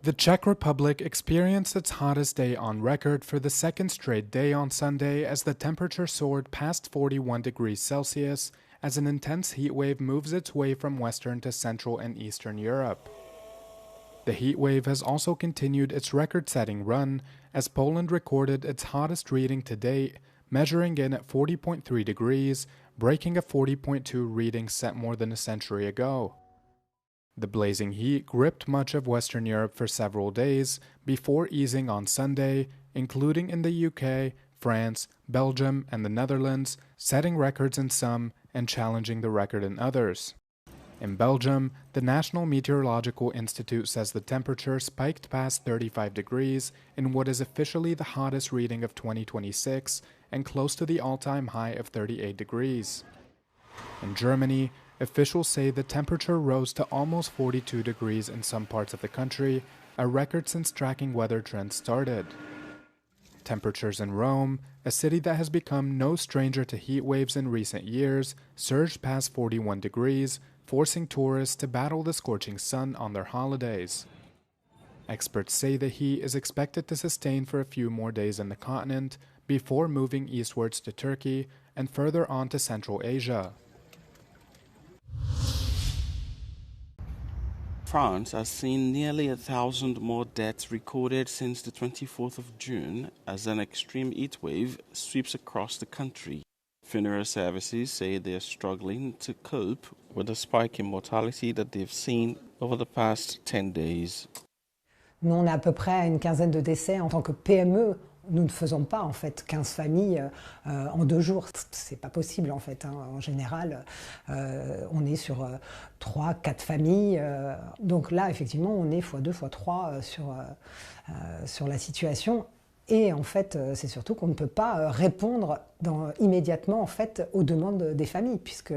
The Czech Republic experienced its hottest day on record for the second straight day on Sunday as the temperature soared past 41 degrees Celsius as an intense heat wave moves its way from Western to Central and Eastern Europe. The heat wave has also continued its record-setting run as Poland recorded its hottest reading to date, measuring in at 40.3 degrees, breaking a 40.2 reading set more than a century ago. The blazing heat gripped much of Western Europe for several days before easing on Sunday, including in the UK, France, Belgium, and the Netherlands, setting records in some and challenging the record in others. In Belgium, the National Meteorological Institute says the temperature spiked past 35 degrees in what is officially the hottest reading of 2026 and close to the all-time high of 38 degrees. In Germany, officials say the temperature rose to almost 42 degrees in some parts of the country, a record since tracking weather trends started. Temperatures in Rome, a city that has become no stranger to heat waves in recent years, surged past 41 degrees, forcing tourists to battle the scorching sun on their holidays. Experts say the heat is expected to sustain for a few more days in the continent before moving eastwards to Turkey and further on to Central Asia. France has seen nearly 1,000 more deaths recorded since the 24th of June as an extreme heat wave sweeps across the country. Funeral services say they are struggling to cope with the spike in mortality that they've seen over the past 10 days. Nous, on a à peu près une quinzaine de décès en tant que PME. Nous ne faisons pas en fait 15 familles en 2 jours. C'est pas possible en fait. En général, on est sur 3-4 familles. Donc là, effectivement, on est x2, x3 sur la situation. Et en fait, c'est surtout qu'on ne peut pas répondre immédiatement en fait aux demandes des familles, puisque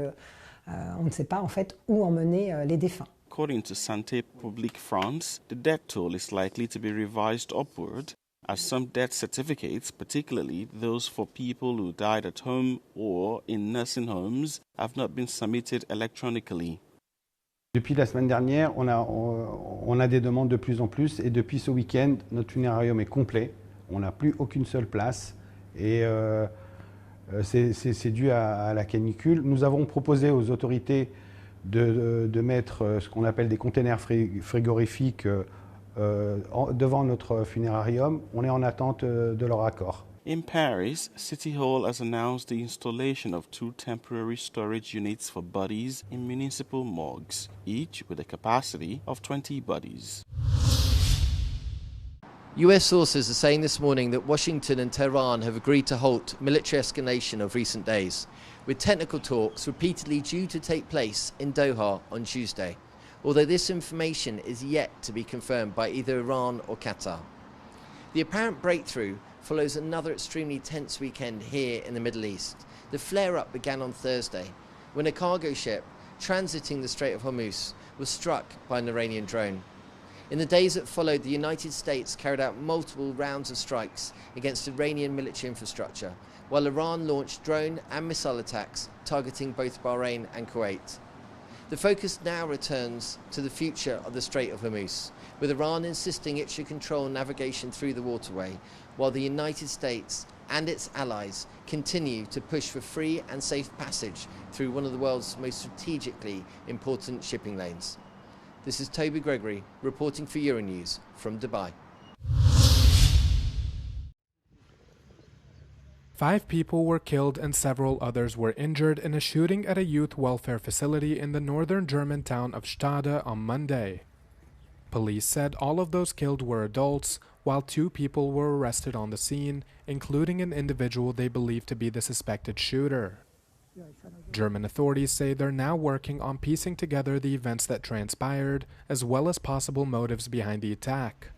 on ne sait pas en fait où emmener les défunts. According to Santé Publique France, the death toll is likely to be revised upward as some death certificates, particularly those for people who died at home or in nursing homes, have not been submitted electronically. Depuis la semaine dernière, on a des demandes de plus en plus et depuis ce week-end, notre funérarium est complet. On n'a plus aucune seule place et c'est dû à la canicule. Nous avons proposé aux autorités de mettre ce qu'on appelle des containers frigorifiques devant notre funérarium. On est en attente de leur accord. In Paris, City Hall has announced the installation of 2 temporary storage units for bodies in municipal morgues, each with a capacity of 20 bodies. US sources are saying this morning that Washington and Tehran have agreed to halt military escalation of recent days, with technical talks repeatedly due to take place in Doha on Tuesday, although this information is yet to be confirmed by either Iran or Qatar. The apparent breakthrough follows another extremely tense weekend here in the Middle East. The flare-up began on Thursday, when a cargo ship transiting the Strait of Hormuz was struck by an Iranian drone. In the days that followed, the United States carried out multiple rounds of strikes against Iranian military infrastructure, while Iran launched drone and missile attacks targeting both Bahrain and Kuwait. The focus now returns to the future of the Strait of Hormuz, with Iran insisting it should control navigation through the waterway, while the United States and its allies continue to push for free and safe passage through one of the world's most strategically important shipping lanes. This is Toby Gregory reporting for Euronews from Dubai. 5 people were killed and several others were injured in a shooting at a youth welfare facility in the northern German town of Stade on Monday. Police said all of those killed were adults, while 2 people were arrested on the scene, including an individual they believe to be the suspected shooter. German authorities say they're now working on piecing together the events that transpired, as well as possible motives behind the attack.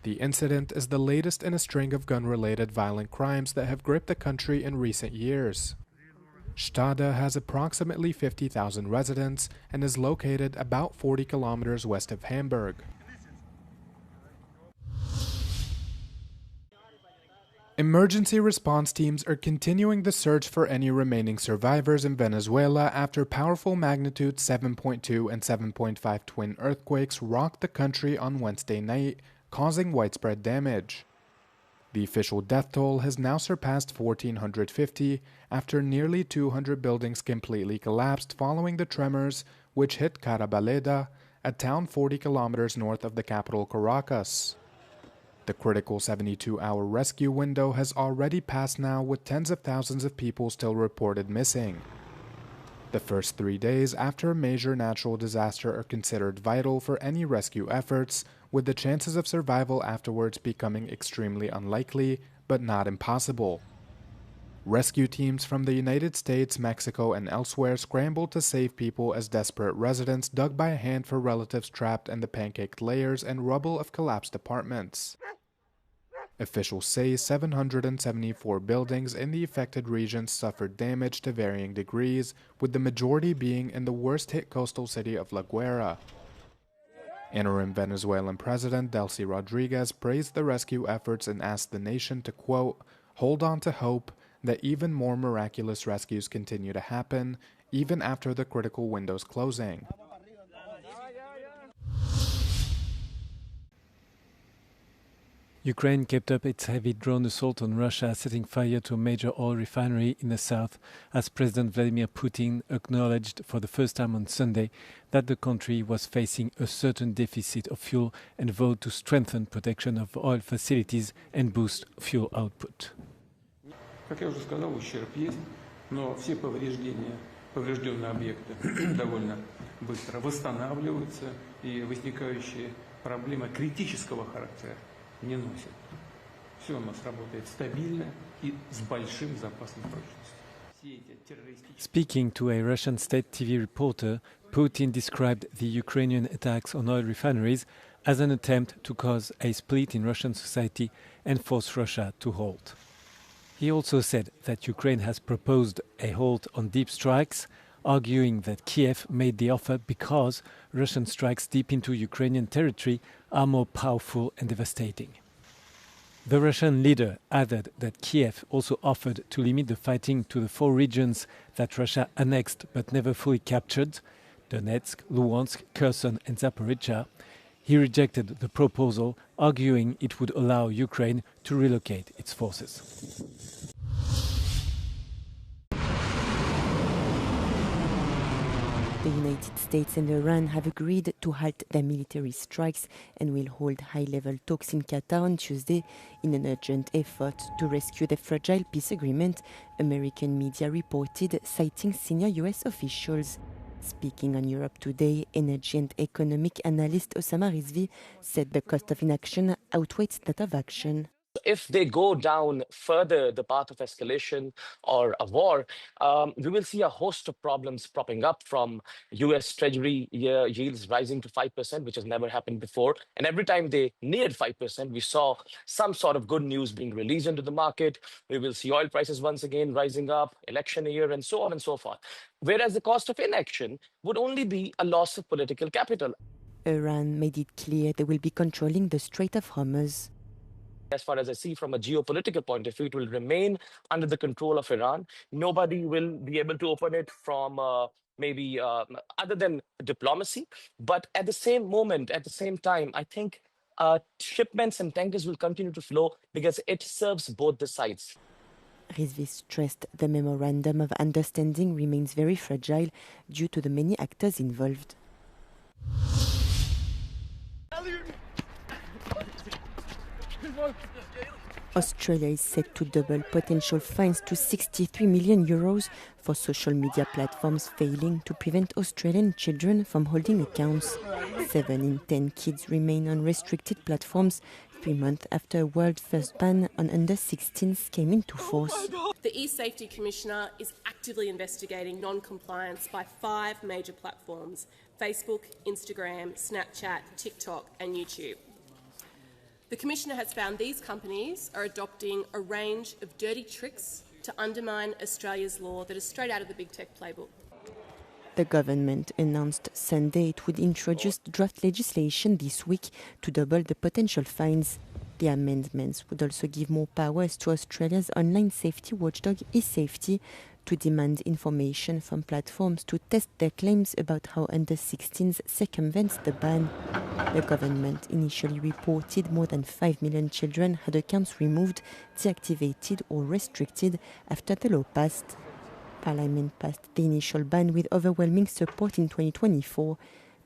The incident is the latest in a string of gun-related violent crimes that have gripped the country in recent years. Stade has approximately 50,000 residents and is located about 40 kilometers west of Hamburg. Emergency response teams are continuing the search for any remaining survivors in Venezuela after powerful magnitude 7.2 and 7.5 twin earthquakes rocked the country on Wednesday night, causing widespread damage. The official death toll has now surpassed 1,450 after nearly 200 buildings completely collapsed following the tremors, which hit Carabaleda, a town 40 kilometers north of the capital Caracas. The critical 72-hour rescue window has already passed now, with tens of thousands of people still reported missing. The first 3 days after a major natural disaster are considered vital for any rescue efforts, with the chances of survival afterwards becoming extremely unlikely, but not impossible. Rescue teams from the United States, Mexico, and elsewhere scrambled to save people as desperate residents dug by hand for relatives trapped in the pancaked layers and rubble of collapsed apartments. Officials say 774 buildings in the affected regions suffered damage to varying degrees, with the majority being in the worst-hit coastal city of La Guaira. Interim Venezuelan President Delcy Rodriguez praised the rescue efforts and asked the nation to, quote, hold on to hope that even more miraculous rescues continue to happen, even after the critical window's closing. Ukraine kept up its heavy drone assault on Russia, setting fire to a major oil refinery in the south, as President Vladimir Putin acknowledged for the first time on Sunday that the country was facing a certain deficit of fuel and vowed to strengthen protection of oil facilities and boost fuel output. Как я уже сказал, ущерб есть, но все поврежденные объекты довольно быстро восстанавливаются, и возникающие проблемы критического характера не носят. Все у нас работает стабильно и с большим запасом прочности. Speaking to a Russian state TV reporter, Putin described the Ukrainian attacks on oil refineries as an attempt to cause a split in Russian society and force Russia to halt. He also said that Ukraine has proposed a halt on deep strikes, arguing that Kiev made the offer because Russian strikes deep into Ukrainian territory are more powerful and devastating. The Russian leader added that Kiev also offered to limit the fighting to the 4 regions that Russia annexed but never fully captured: Donetsk, Luhansk, Kherson and Zaporizhzhia. He rejected the proposal, arguing it would allow Ukraine to relocate its forces. The United States and Iran have agreed to halt their military strikes and will hold high-level talks in Qatar on Tuesday in an urgent effort to rescue the fragile peace agreement, American media reported, citing senior U.S. officials. Speaking on Europe Today, energy and economic analyst Osama Rizvi said the cost of inaction outweighs that of action. If they go down further the path of escalation or a war, we will see a host of problems propping up, from US Treasury yields rising to 5%, which has never happened before. And every time they neared 5%, we saw some sort of good news being released into the market. We will see oil prices once again rising up, election year, and so on and so forth. Whereas the cost of inaction would only be a loss of political capital. Iran made it clear they will be controlling the Strait of Hormuz. As far as I see from a geopolitical point of view, it will remain under the control of Iran. Nobody will be able to open it from other than diplomacy. But at the same moment, at the same time, I think shipments and tankers will continue to flow because it serves both the sides. Rizvi stressed the memorandum of understanding remains very fragile due to the many actors involved. Australia is set to double potential fines to €63 million for social media platforms failing to prevent Australian children from holding accounts. 7 in 10 kids remain on restricted platforms 3 months after a world-first ban on under-16s came into force. The E-Safety Commissioner is actively investigating non-compliance by 5 major platforms: Facebook, Instagram, Snapchat, TikTok and YouTube. The Commissioner has found these companies are adopting a range of dirty tricks to undermine Australia's law that is straight out of the big tech playbook. The government announced Sunday it would introduce draft legislation this week to double the potential fines. The amendments would also give more powers to Australia's online safety watchdog eSafety to demand information from platforms to test their claims about how under-16s circumvent the ban. The government initially reported more than 5 million children had accounts removed, deactivated or restricted after the law passed. Parliament passed the initial ban with overwhelming support in 2024.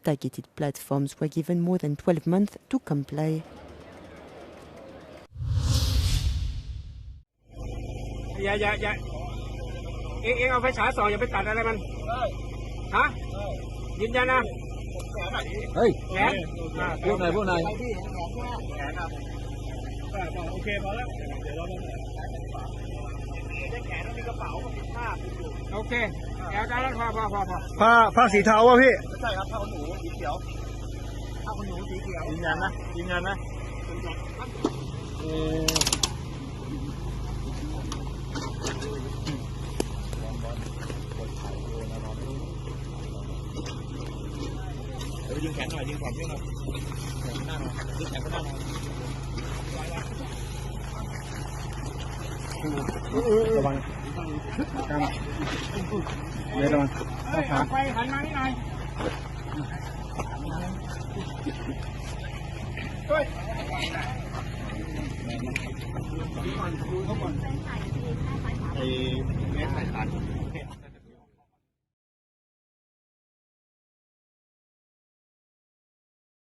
Targeted platforms were given more than 12 months to comply.ไอ้แม่ถ่ายทัน